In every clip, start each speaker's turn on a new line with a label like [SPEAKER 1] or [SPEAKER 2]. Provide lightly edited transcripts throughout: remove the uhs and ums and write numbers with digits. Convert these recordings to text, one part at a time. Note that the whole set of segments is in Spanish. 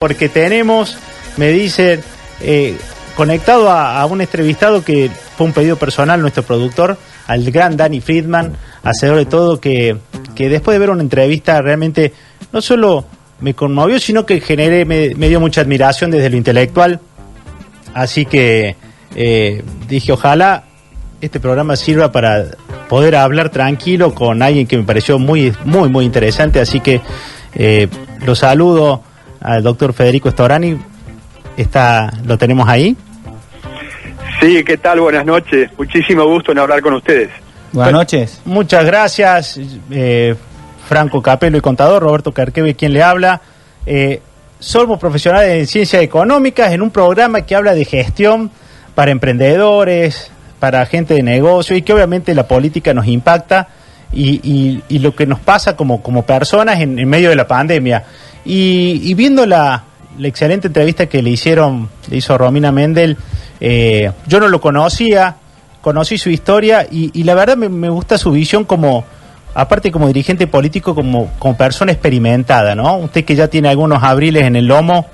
[SPEAKER 1] Porque tenemos, me dicen, conectado a un entrevistado que fue un pedido personal, nuestro productor, al gran Danny Friedman, hacedor de todo, que después de ver una entrevista realmente no solo me conmovió, sino que me dio mucha admiración desde lo intelectual. Así que dije, ojalá este programa sirva para poder hablar tranquilo con alguien que me pareció muy interesante. Así que lo saludo al doctor Federico Storani. ¿Lo tenemos ahí?
[SPEAKER 2] Sí, ¿qué tal? Buenas noches. Muchísimo gusto en hablar con ustedes.
[SPEAKER 1] Buenas noches. Muchas gracias, Franco Capello y contador, Roberto Carqueve, quien le habla. Somos profesionales en ciencias económicas en un programa que habla de gestión para emprendedores, para gente de negocio, y que obviamente la política nos impacta y lo que nos pasa como personas en medio de la pandemia. Y viendo la excelente entrevista que le hizo Romina Mendel, yo no lo conocía, conocí su historia y la verdad me gusta su visión aparte como dirigente político, como persona experimentada, ¿no? Usted que ya tiene algunos abriles en el lomo,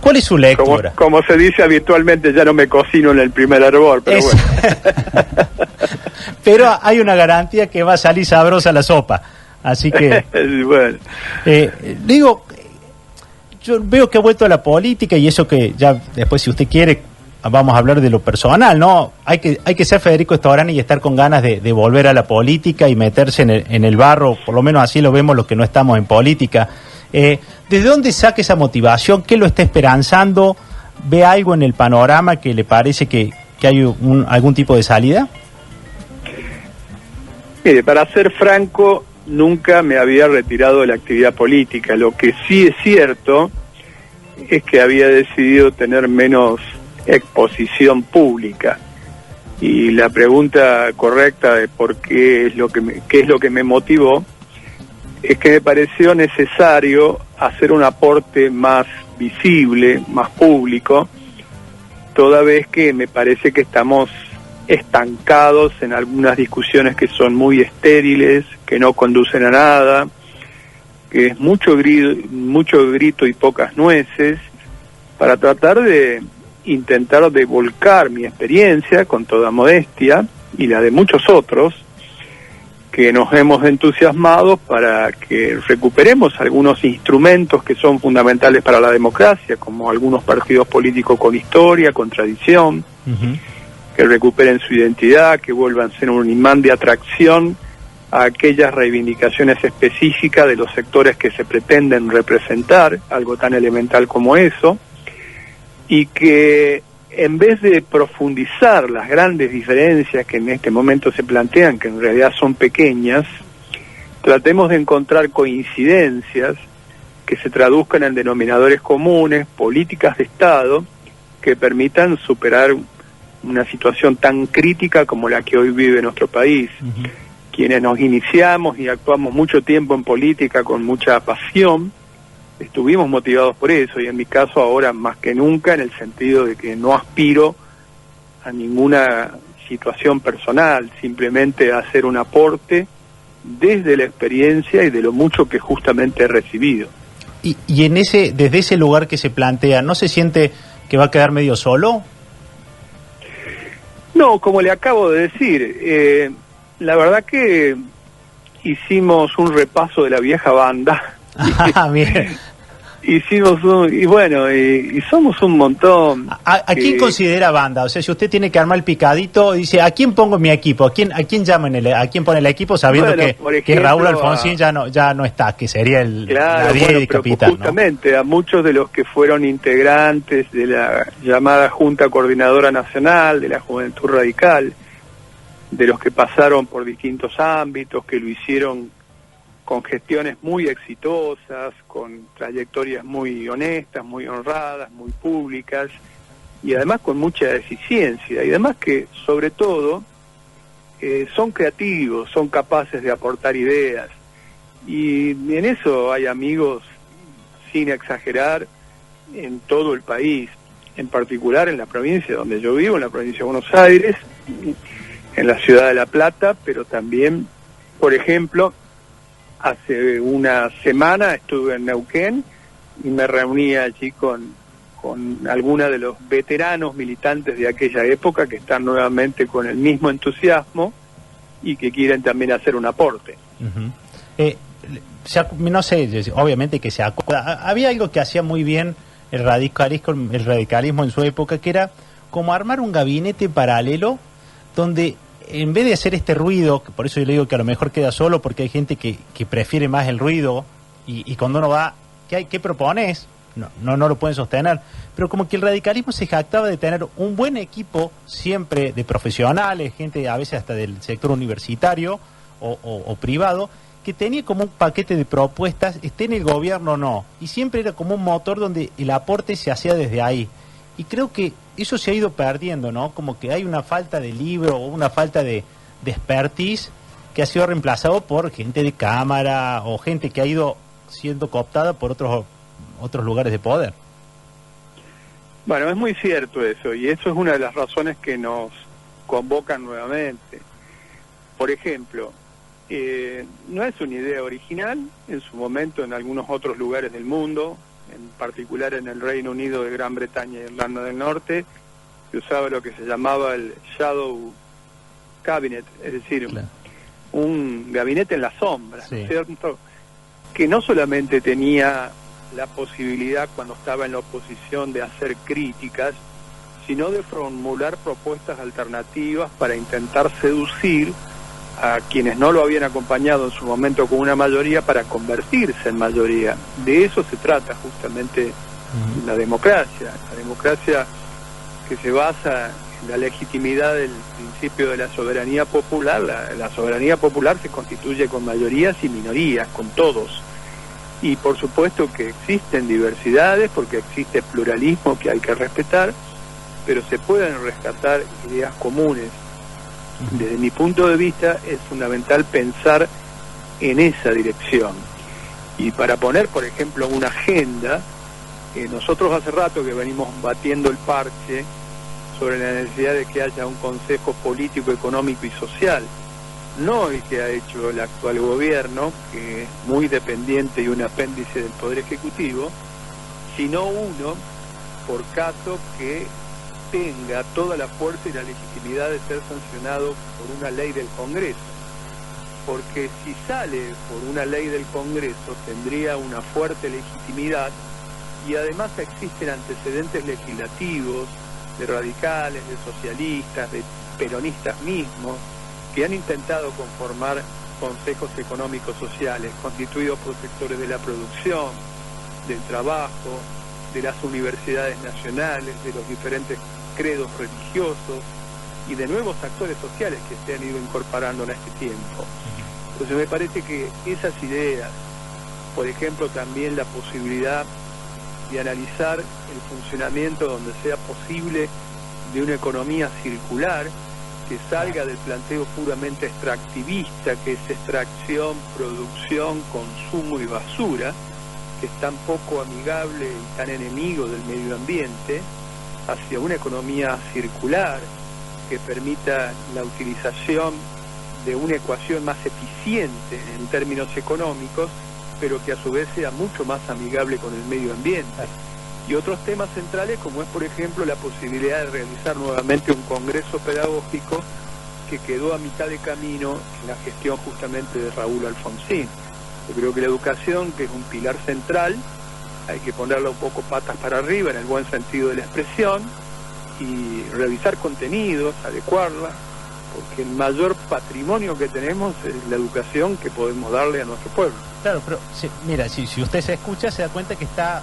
[SPEAKER 1] ¿cuál es su lectura?
[SPEAKER 2] Como se dice habitualmente, ya no me cocino en el primer hervor, pero bueno.
[SPEAKER 1] Pero hay una garantía que va a salir sabrosa la sopa, así que...
[SPEAKER 2] Bueno.
[SPEAKER 1] Digo, yo veo que ha vuelto a la política y eso que ya después, si usted quiere, vamos a hablar de lo personal, ¿no? Hay que ser Federico Storani y estar con ganas de volver a la política y meterse en el barro, por lo menos así lo vemos los que no estamos en política. ¿Desde dónde saca esa motivación? ¿Qué lo está esperanzando? ¿Ve algo en el panorama que le parece que hay algún tipo de salida?
[SPEAKER 2] Mire, para ser franco, nunca me había retirado de la actividad política. Lo que sí es cierto es que había decidido tener menos exposición pública. Y la pregunta correcta de por qué qué es lo que me motivó es que me pareció necesario hacer un aporte más visible, más público, toda vez que me parece que estamos estancados en algunas discusiones que son muy estériles, que no conducen a nada, que es mucho grito y pocas nueces, para tratar de intentar de volcar mi experiencia con toda modestia y la de muchos otros que nos hemos entusiasmado para que recuperemos algunos instrumentos que son fundamentales para la democracia, como algunos partidos políticos con historia, con tradición, que recuperen su identidad, que vuelvan a ser un imán de atracción a aquellas reivindicaciones específicas de los sectores que se pretenden representar, algo tan elemental como eso, y que en vez de profundizar las grandes diferencias que en este momento se plantean, que en realidad son pequeñas, tratemos de encontrar coincidencias que se traduzcan en denominadores comunes, políticas de Estado, que permitan superar una situación tan crítica como la que hoy vive nuestro país. Quienes nos iniciamos y actuamos mucho tiempo en política con mucha pasión, estuvimos motivados por eso, y en mi caso ahora más que nunca, en el sentido de que no aspiro a ninguna situación personal, simplemente a hacer un aporte desde la experiencia y de lo mucho que justamente he recibido.
[SPEAKER 1] Y desde ese lugar que se plantea, ¿no se siente que va a quedar medio solo?
[SPEAKER 2] No, como le acabo de decir, la verdad que hicimos un repaso de la vieja banda.
[SPEAKER 1] Bien.
[SPEAKER 2] Hicimos y somos un montón.
[SPEAKER 1] ¿A quién considera banda? O sea, si usted tiene que armar el picadito, dice, ¿a quién pongo mi equipo? ¿A quién llama ¿a quién pone el equipo sabiendo que Raúl Alfonsín ya no está, que sería la 10 de capitán,
[SPEAKER 2] justamente, ¿no? A muchos de los que fueron integrantes de la llamada Junta Coordinadora Nacional de la Juventud Radical, de los que pasaron por distintos ámbitos, que lo hicieron con gestiones muy exitosas, con trayectorias muy honestas, muy honradas, muy públicas, y además con mucha eficiencia, y además que, sobre todo, son creativos, son capaces de aportar ideas, y en eso hay amigos, sin exagerar, en todo el país, en particular en la provincia donde yo vivo, en la provincia de Buenos Aires, en la ciudad de La Plata, pero también, por ejemplo, hace una semana estuve en Neuquén y me reunía allí con algunos de los veteranos militantes de aquella época que están nuevamente con el mismo entusiasmo y que quieren también hacer un aporte.
[SPEAKER 1] No sé, obviamente que se acuerda. Había algo que hacía muy bien el radicalismo en su época, que era como armar un gabinete paralelo donde en vez de hacer este ruido, que por eso yo le digo que a lo mejor queda solo, porque hay gente que prefiere más el ruido, y cuando uno va, ¿qué propones? No lo pueden sostener, pero como que el radicalismo se jactaba de tener un buen equipo siempre de profesionales, gente a veces hasta del sector universitario o privado, que tenía como un paquete de propuestas, esté en el gobierno o no, y siempre era como un motor donde el aporte se hacía desde ahí. Y creo que eso se ha ido perdiendo, ¿no? Como que hay una falta de libro o una falta de expertise que ha sido reemplazado por gente de cámara o gente que ha ido siendo cooptada por otros lugares de poder.
[SPEAKER 2] Bueno, es muy cierto eso, y eso es una de las razones que nos convocan nuevamente. Por ejemplo, no es una idea original, en su momento en algunos otros lugares del mundo, en particular en el Reino Unido de Gran Bretaña y Irlanda del Norte, se usaba lo que se llamaba el Shadow Cabinet, es decir, claro, un gabinete en la sombra, sí, ¿cierto? Que no solamente tenía la posibilidad cuando estaba en la oposición de hacer críticas, sino de formular propuestas alternativas para intentar seducir a quienes no lo habían acompañado en su momento con una mayoría para convertirse en mayoría. De eso se trata justamente la democracia que se basa en la legitimidad del principio de la soberanía popular. La soberanía popular se constituye con mayorías y minorías, con todos. Y por supuesto que existen diversidades, porque existe pluralismo que hay que respetar, pero se pueden rescatar ideas comunes. Desde mi punto de vista es fundamental pensar en esa dirección. Y para poner, por ejemplo, una agenda, nosotros hace rato que venimos batiendo el parche sobre la necesidad de que haya un consejo político, económico y social. No el que ha hecho el actual gobierno, que es muy dependiente y un apéndice del Poder Ejecutivo, sino uno, por caso, que tenga toda la fuerza y la legitimidad de ser sancionado por una ley del Congreso. Porque si sale por una ley del Congreso tendría una fuerte legitimidad, y además existen antecedentes legislativos de radicales, de socialistas, de peronistas mismos, que han intentado conformar consejos económicos sociales constituidos por sectores de la producción, del trabajo, de las universidades nacionales, de los diferentes credos religiosos y de nuevos actores sociales que se han ido incorporando en este tiempo. Entonces me parece que esas ideas, por ejemplo también la posibilidad de analizar el funcionamiento donde sea posible de una economía circular que salga del planteo puramente extractivista, que es extracción, producción, consumo y basura, que es tan poco amigable y tan enemigo del medio ambiente, hacia una economía circular que permita la utilización de una ecuación más eficiente en términos económicos, pero que a su vez sea mucho más amigable con el medio ambiente. Y otros temas centrales como es, por ejemplo, la posibilidad de realizar nuevamente un congreso pedagógico que quedó a mitad de camino en la gestión justamente de Raúl Alfonsín. Yo creo que la educación, que es un pilar central, hay que ponerla un poco patas para arriba en el buen sentido de la expresión y revisar contenidos, adecuarla, porque el mayor patrimonio que tenemos es la educación que podemos darle a nuestro pueblo.
[SPEAKER 1] Claro, pero mira, si usted se escucha se da cuenta que está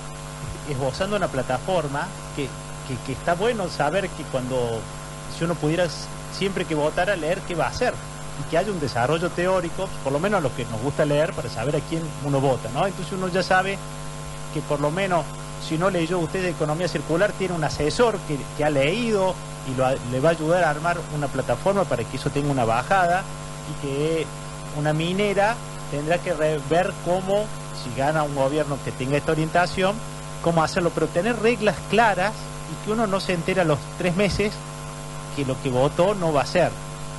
[SPEAKER 1] esbozando una plataforma que está bueno saber que si uno pudiera siempre que votara leer qué va a hacer y que haya un desarrollo teórico, por lo menos a los que nos gusta leer, para saber a quién uno vota, ¿no? Entonces uno ya sabe que por lo menos, si no leyó usted de economía circular, tiene un asesor que ha leído y le va a ayudar a armar una plataforma para que eso tenga una bajada, y que una minera tendrá que ver cómo, si gana un gobierno que tenga esta orientación, cómo hacerlo, pero tener reglas claras y que uno no se entera a los 3 meses que lo que votó no va a ser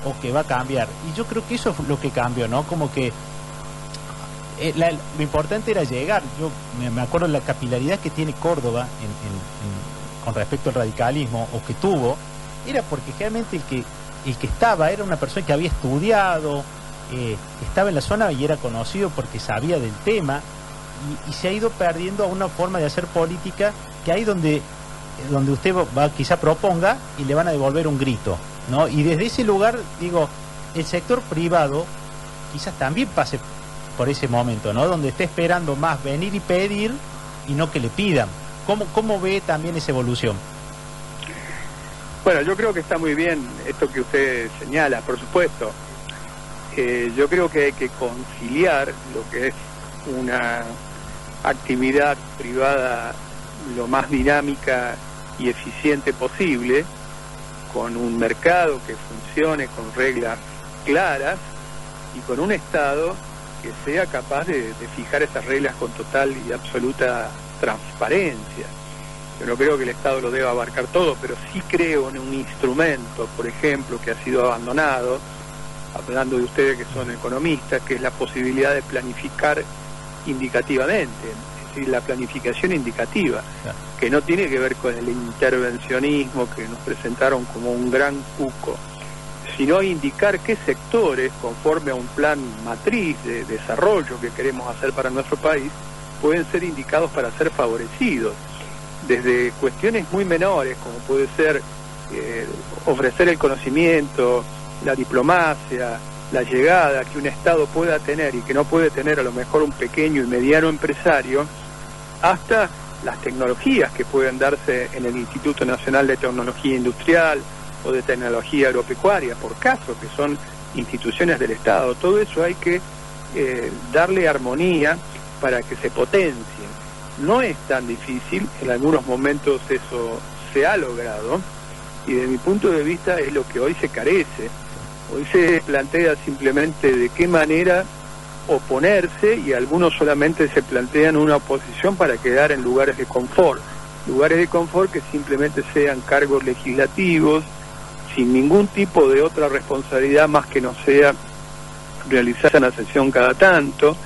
[SPEAKER 1] o que va a cambiar. Y yo creo que eso es lo que cambió, ¿no? Como que Lo importante era llegar. Yo me acuerdo de la capilaridad que tiene Córdoba con respecto al radicalismo, o que tuvo, era porque generalmente el que estaba era una persona que había estudiado, estaba en la zona y era conocido porque sabía del tema, y se ha ido perdiendo a una forma de hacer política que ahí donde usted quizá proponga y le van a devolver un grito, ¿no? Y desde ese lugar, digo, el sector privado quizás también pase por ese momento, ¿no? Donde esté esperando más venir y pedir y no que le pidan. ¿Cómo ve también esa evolución?
[SPEAKER 2] Bueno, yo creo que está muy bien esto que usted señala, por supuesto. Yo creo que hay que conciliar lo que es una actividad privada lo más dinámica y eficiente posible, con un mercado que funcione con reglas claras y con un Estado que sea capaz de fijar esas reglas con total y absoluta transparencia. Yo no creo que el Estado lo deba abarcar todo, pero sí creo en un instrumento, por ejemplo, que ha sido abandonado, hablando de ustedes que son economistas, que es la posibilidad de planificar indicativamente, es decir, la planificación indicativa, que no tiene que ver con el intervencionismo que nos presentaron como un gran cuco, sino indicar qué sectores, conforme a un plan matriz de desarrollo que queremos hacer para nuestro país, pueden ser indicados para ser favorecidos, desde cuestiones muy menores, como puede ser ofrecer el conocimiento, la diplomacia, la llegada que un Estado pueda tener y que no puede tener a lo mejor un pequeño y mediano empresario, hasta las tecnologías que pueden darse en el Instituto Nacional de Tecnología Industrial o de Tecnología Agropecuaria, por caso, que son instituciones del Estado. Todo eso hay que darle armonía para que se potencien. No es tan difícil, en algunos momentos eso se ha logrado, y de mi punto de vista es lo que hoy se carece. Hoy se plantea simplemente de qué manera oponerse, y algunos solamente se plantean una oposición para quedar en lugares de confort que simplemente sean cargos legislativos, sin ningún tipo de otra responsabilidad más que no sea realizar una sesión cada tanto,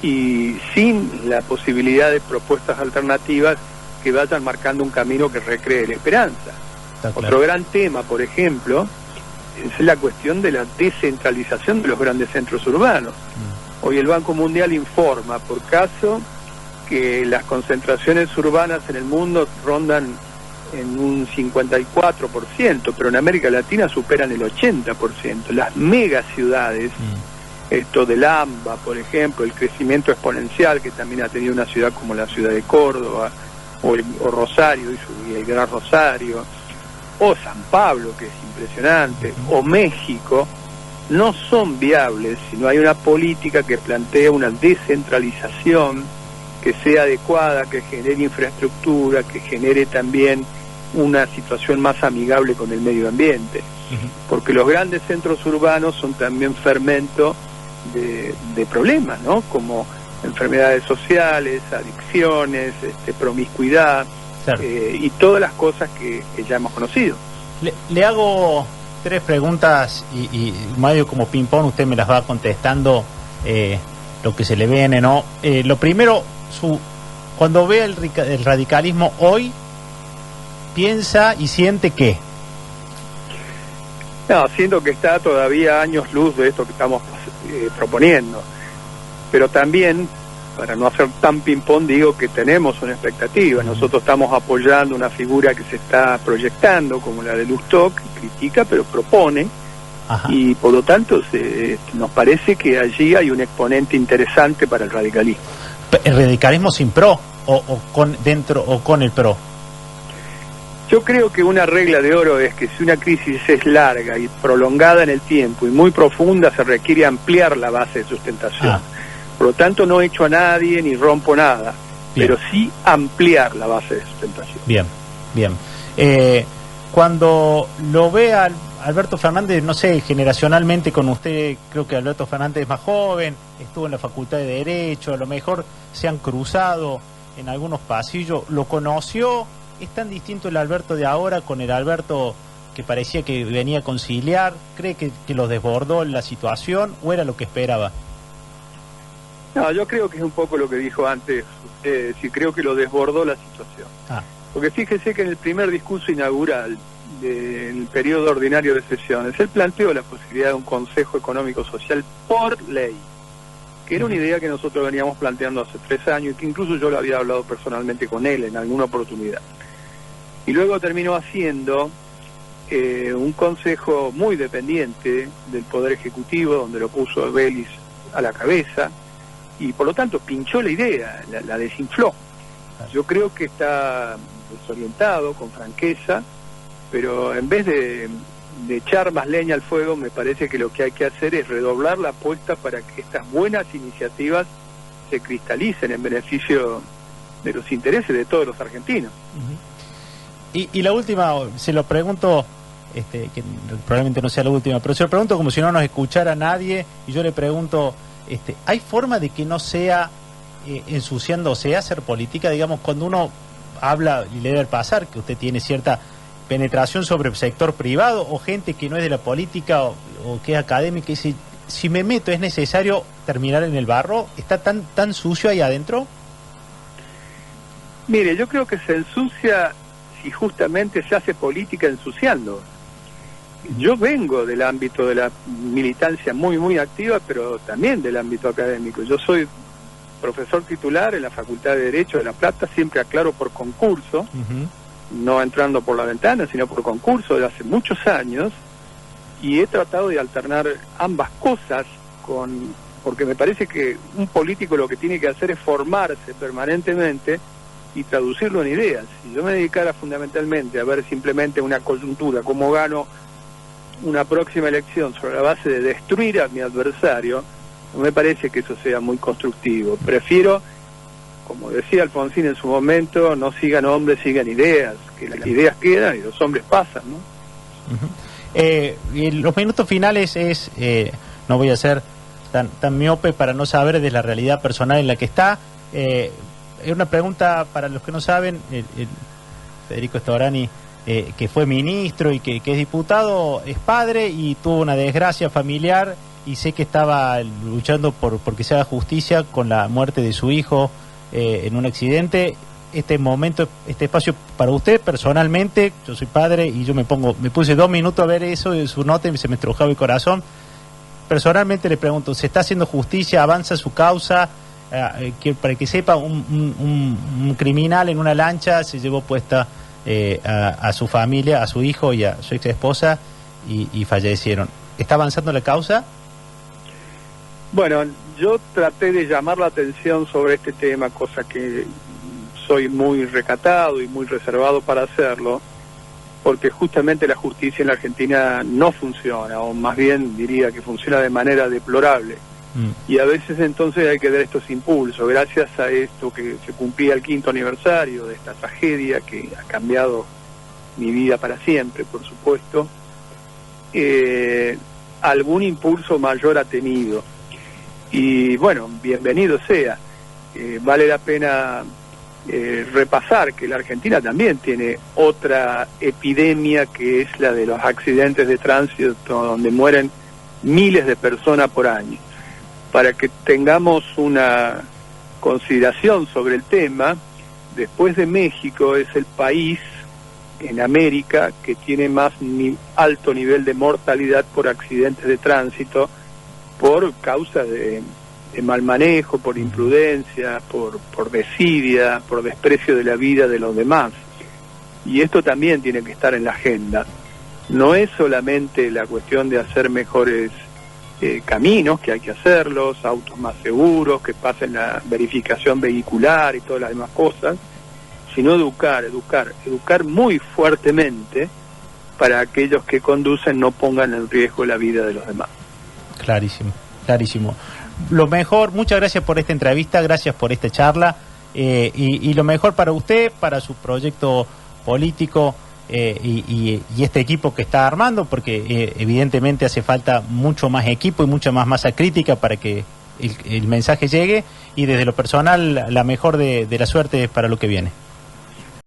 [SPEAKER 2] y sin la posibilidad de propuestas alternativas que vayan marcando un camino que recree la esperanza. Otro gran tema, por ejemplo, es la cuestión de la descentralización de los grandes centros urbanos. Hoy el Banco Mundial informa, por caso, que las concentraciones urbanas en el mundo rondan en un 54%, pero en América Latina superan el 80%. Las megaciudades, esto del AMBA, por ejemplo, el crecimiento exponencial que también ha tenido una ciudad como la ciudad de Córdoba, o Rosario y el Gran Rosario, o San Pablo, que es impresionante, o México, no son viables si no hay una política que plantee una descentralización que sea adecuada, que genere infraestructura, que genere también una situación más amigable con el medio ambiente. Porque los grandes centros urbanos son también fermento de problemas, ¿no? Como enfermedades sociales, adicciones, promiscuidad, y todas las cosas que ya hemos conocido.
[SPEAKER 1] Le hago 3 preguntas y medio como ping-pong, usted me las va contestando lo que se le viene, ¿no? Lo primero, cuando ve el radicalismo hoy, piensa y siente ¿qué?
[SPEAKER 2] No, siento que está todavía años luz de esto que estamos proponiendo, pero también, para no hacer tan ping-pong, digo que tenemos una expectativa. Nosotros estamos apoyando una figura que se está proyectando, como la de Lustó, que critica pero propone. Ajá. Y por lo tanto nos parece que allí hay un exponente interesante para el radicalismo.
[SPEAKER 1] ¿El radicalismo sin PRO o con el PRO?
[SPEAKER 2] Yo creo que una regla de oro es que si una crisis es larga y prolongada en el tiempo y muy profunda, se requiere ampliar la base de sustentación. Por lo tanto, no echo a nadie ni rompo nada, pero sí ampliar la base de sustentación.
[SPEAKER 1] Bien. Cuando lo ve a Alberto Fernández, no sé, generacionalmente con usted, creo que Alberto Fernández es más joven, estuvo en la Facultad de Derecho, a lo mejor se han cruzado en algunos pasillos, ¿lo conoció? ¿Es tan distinto el Alberto de ahora con el Alberto que parecía que venía a conciliar? ¿Cree que los desbordó la situación o era lo que esperaba?
[SPEAKER 2] No, yo creo que es un poco lo que dijo antes, si creo que lo desbordó la situación. Porque fíjese que en el primer discurso inaugural del periodo ordinario de sesiones, él planteó la posibilidad de un Consejo Económico Social por ley, que era una idea que nosotros veníamos planteando hace 3 años y que incluso yo lo había hablado personalmente con él en alguna oportunidad. Y luego terminó haciendo un consejo muy dependiente del Poder Ejecutivo, donde lo puso Vélez a la cabeza, y por lo tanto pinchó la idea, la desinfló. Yo creo que está desorientado, con franqueza, pero en vez de echar más leña al fuego, me parece que lo que hay que hacer es redoblar la apuesta para que estas buenas iniciativas se cristalicen en beneficio de los intereses de todos los argentinos.
[SPEAKER 1] Y la última, se lo pregunto, que probablemente no sea la última, pero se lo pregunto como si no nos escuchara nadie, y yo le pregunto, ¿hay forma de que no sea ensuciándose hacer política? Digamos, cuando uno habla, y le debe pasar, que usted tiene cierta penetración sobre el sector privado, o gente que no es de la política, o que es académica, y dice, si me meto, ¿es necesario terminar en el barro? ¿Está tan sucio ahí adentro?
[SPEAKER 2] Mire, yo creo que se ensucia si justamente se hace política ensuciando. Yo vengo del ámbito de la militancia muy activa, pero también del ámbito académico. Yo soy profesor titular en la Facultad de Derecho de La Plata, siempre aclaro por concurso, no entrando por la ventana, sino por concurso de hace muchos años, y he tratado de alternar ambas cosas, porque me parece que un político lo que tiene que hacer es formarse permanentemente y traducirlo en ideas. Si yo me dedicara fundamentalmente a ver simplemente una coyuntura, cómo gano una próxima elección sobre la base de destruir a mi adversario, no me parece que eso sea muy constructivo. Prefiero, como decía Alfonsín en su momento, no sigan hombres, sigan ideas, que las ideas quedan y los hombres pasan, ¿no?
[SPEAKER 1] Y los minutos finales no voy a ser tan miope para no saber de la realidad personal en la que está. Es una pregunta para los que no saben, Federico Storani, que fue ministro y que es diputado, es padre y tuvo una desgracia familiar, y sé que estaba luchando porque se haga justicia con la muerte de su hijo en un accidente. Este momento, este espacio para usted personalmente, yo soy padre y yo me puse 2 minutos a ver eso de su nota y se me estrujaba el corazón. Personalmente le pregunto, ¿se está haciendo justicia? ¿Avanza su causa? Para que sepa, un criminal en una lancha se llevó puesta a su familia, a su hijo y a su ex esposa y fallecieron. ¿Está avanzando la causa?
[SPEAKER 2] Bueno, yo traté de llamar la atención sobre este tema, cosa que soy muy recatado y muy reservado para hacerlo, porque justamente la justicia en la Argentina no funciona, o más bien diría que funciona de manera deplorable. Y a veces entonces hay que dar estos impulsos. Gracias a esto que se cumplía el 5º aniversario de esta tragedia que ha cambiado mi vida para siempre, por supuesto, algún impulso mayor ha tenido. Y bueno, bienvenido sea. Vale la pena repasar que la Argentina también tiene otra epidemia, que es la de los accidentes de tránsito, donde mueren miles de personas por año. Para que tengamos una consideración sobre el tema, después de México es el país en América que tiene más alto nivel de mortalidad por accidentes de tránsito, por causa de mal manejo, por imprudencia, por desidia, por desprecio de la vida de los demás. Y esto también tiene que estar en la agenda. No es solamente la cuestión de hacer mejores caminos, que hay que hacerlos, autos más seguros, que pasen la verificación vehicular y todas las demás cosas, sino educar muy fuertemente para aquellos que conducen no pongan en riesgo la vida de los demás. Clarísimo.
[SPEAKER 1] Lo mejor, muchas gracias por esta entrevista, gracias por esta charla, y lo mejor para usted, para su proyecto político, y este equipo que está armando, porque evidentemente hace falta mucho más equipo y mucha más masa crítica para que el mensaje llegue, y desde lo personal la mejor de la suerte para lo que viene.